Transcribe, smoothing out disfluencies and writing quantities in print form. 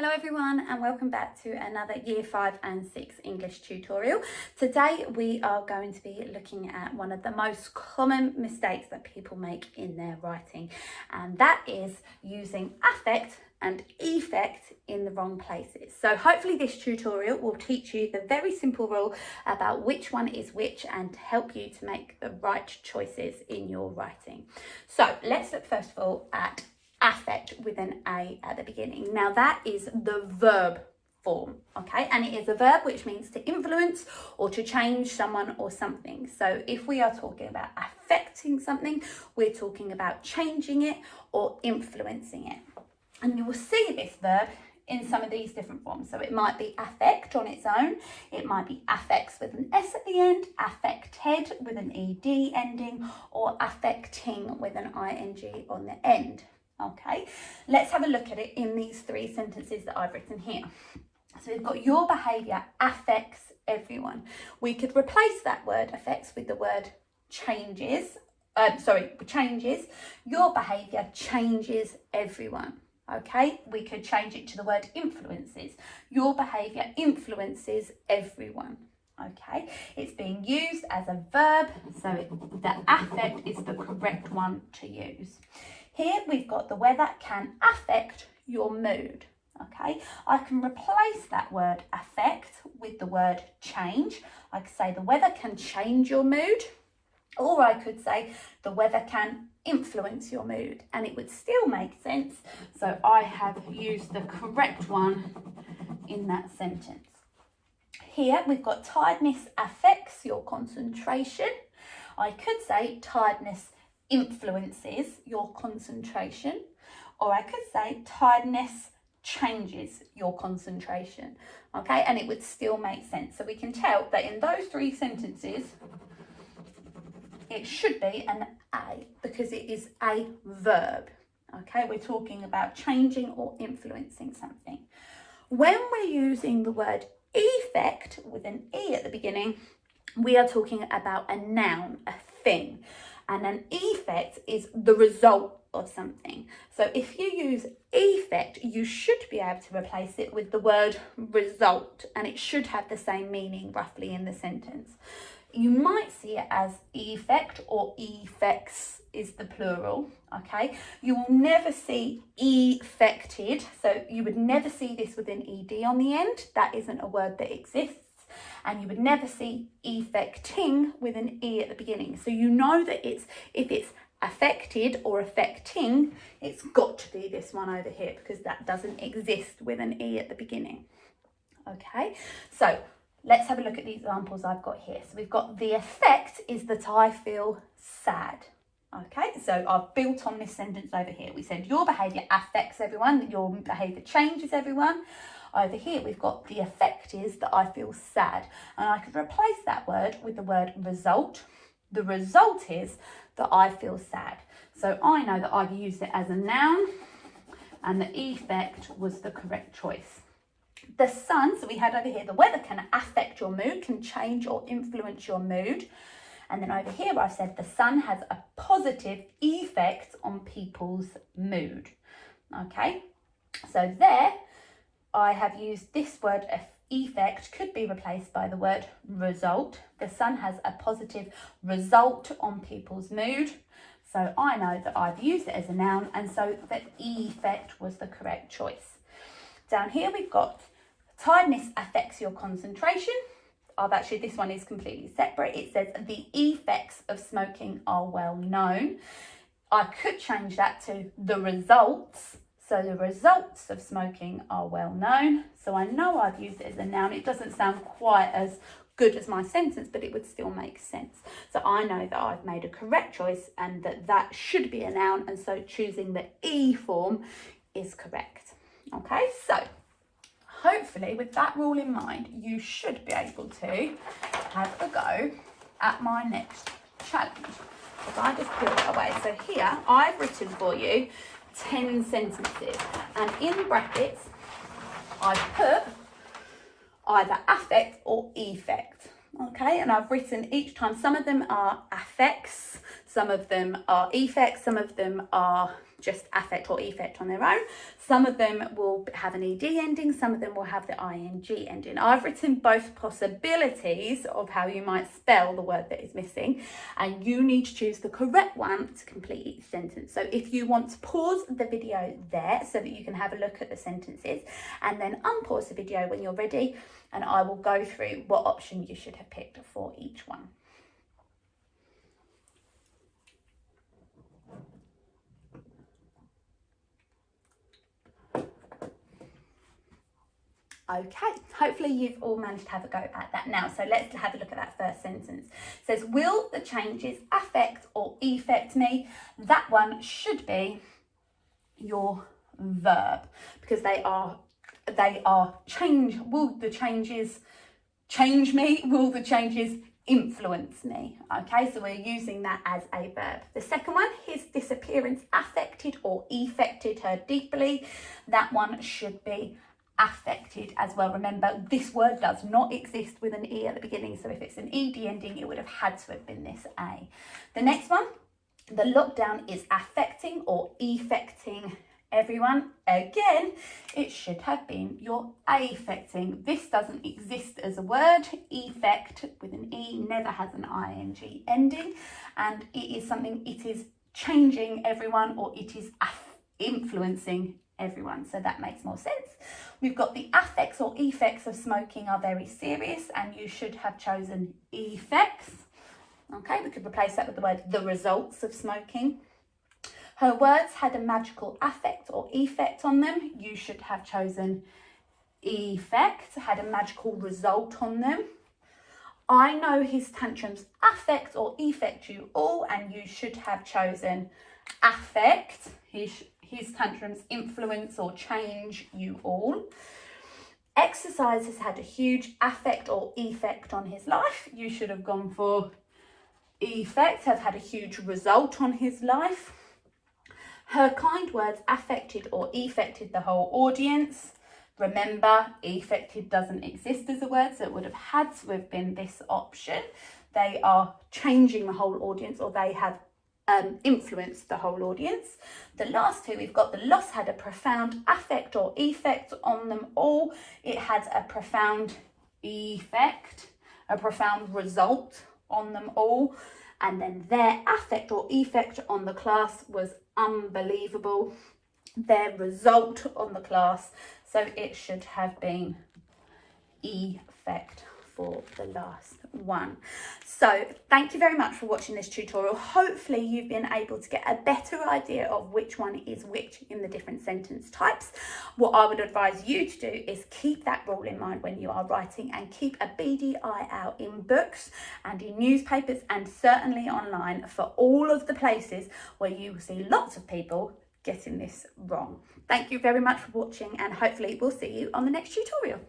Hello everyone and welcome back to another Year 5 and 6 English tutorial. Today we are going to be looking at one of the most common mistakes that people make in their writing, and that is using affect and effect in the wrong places. So hopefully this tutorial will teach you the very simple rule about which one is which and help you to make the right choices in your writing. So let's look first of all at affect with an A at the beginning. Now that is the verb form, okay? And it is a verb which means to influence or to change someone or something. So if we are talking about affecting something, we're talking about changing it or influencing it. And you will see this verb in some of these different forms. So it might be affect on its own, it might be affects with an S at the end, affected with an ED ending, or affecting with an ING on the end. Okay, let's have a look at it in these three sentences that I've written here. So we've got your behaviour affects everyone. We could replace that word affects with the word changes. Changes. Your behaviour changes everyone. Okay, we could change it to the word influences. Your behaviour influences everyone. Okay, it's being used as a verb, so the affect is the correct one to use. Here we've got the weather can affect your mood. Okay, I can replace that word affect with the word change. I could say the weather can change your mood, or I could say the weather can influence your mood, and it would still make sense. So I have used the correct one in that sentence. Here we've got tiredness affects your concentration. I could say tiredness influences your concentration, or I could say tiredness changes your concentration. Okay, and it would still make sense. So we can tell that in those three sentences it should be an A because it is a verb. Okay, we're talking about changing or influencing something. When we're using the word effect with an E at the beginning, we are talking about a noun, a thing, and an effect is the result of something. So if you use effect, you should be able to replace it with the word result, and it should have the same meaning roughly in the sentence. You might see it as effect or effects is the plural, okay? You will never see effected, so you would never see this with an ED on the end. That isn't a word that exists. And you would never see effecting with an E at the beginning. So you know that if it's affected or affecting, it's got to be this one over here because that doesn't exist with an E at the beginning. Okay, so let's have a look at the examples I've got here. So we've got the effect is that I feel sad. Okay, so I've built on this sentence over here. We said your behaviour affects everyone, your behaviour changes everyone. Over here, we've got the effect is that I feel sad. And I could replace that word with the word result. The result is that I feel sad. So I know that I've used it as a noun and the effect was the correct choice. The sun, so we had over here, the weather can affect your mood, can change or influence your mood. And then over here, I've said the sun has a positive effect on people's mood. Okay, so there I have used this word effect could be replaced by the word result. The sun has a positive result on people's mood. So I know that I've used it as a noun, and so the effect was the correct choice. Down here we've got tiredness affects your concentration. This one is completely separate. It says the effects of smoking are well known. I could change that to the results. So the results of smoking are well known. So I know I've used it as a noun. It doesn't sound quite as good as my sentence, but it would still make sense. So I know that I've made a correct choice and that should be a noun. And so choosing the E form is correct. Okay, so hopefully with that rule in mind, you should be able to have a go at my next challenge. If I just put it away. So here I've written for you 10 sentences, and in brackets I've put either affect or effect. Okay, and I've written each time, some of them are affects, Some of them are effects, some of them are just affect or effect on their own. Some of them will have an ed ending, some of them will have the ing ending. I've written both possibilities of how you might spell the word that is missing, and you need to choose the correct one to complete each sentence. So if you want to pause the video there so that you can have a look at the sentences, and then unpause the video when you're ready, and I will go through what option you should have picked for each one. Okay, hopefully you've all managed to have a go at that now. So let's have a look at that first sentence. It says, will the changes affect or effect me? That one should be your verb, because they are change. Will the changes change me? Will the changes influence me? Okay, so we're using that as a verb. The second one, his disappearance affected or effected her deeply. That one should be affected as well. Remember, this word does not exist with an E at the beginning, so if it's an ED ending, it would have had to have been this A. The next one, the lockdown is affecting or effecting everyone. Again, it should have been your affecting. This doesn't exist as a word. Effect with an E never has an ing ending, and it is something, it is changing everyone, or it is influencing everyone, so that makes more sense. We've got the affects or effects of smoking are very serious, and you should have chosen effects. Okay, we could replace that with the word the results of smoking. Her words had a magical affect or effect on them. You should have chosen effect, had a magical result on them. I know his tantrums affect or effect you all, and you should have chosen affect. His tantrums influence or change you all. Exercise has had a huge affect or effect on his life. You should have gone for effect, have had a huge result on his life. Her kind words affected or effected the whole audience. Remember, effected doesn't exist as a word, so it would have had to have been this option. They are changing the whole audience, or they have influenced the whole audience. The last two, we've got the loss had a profound affect or effect on them all. It had a profound effect, a profound result on them all. And then their affect or effect on the class was unbelievable. Their result on the class, so it should have been effect for the last one. So thank you very much for watching this tutorial. Hopefully you've been able to get a better idea of which one is which in the different sentence types. What I would advise you to do is keep that rule in mind when you are writing, and keep a beady eye out in books and in newspapers, and certainly online, for all of the places where you will see lots of people getting this wrong. Thank you very much for watching, and hopefully we'll see you on the next tutorial.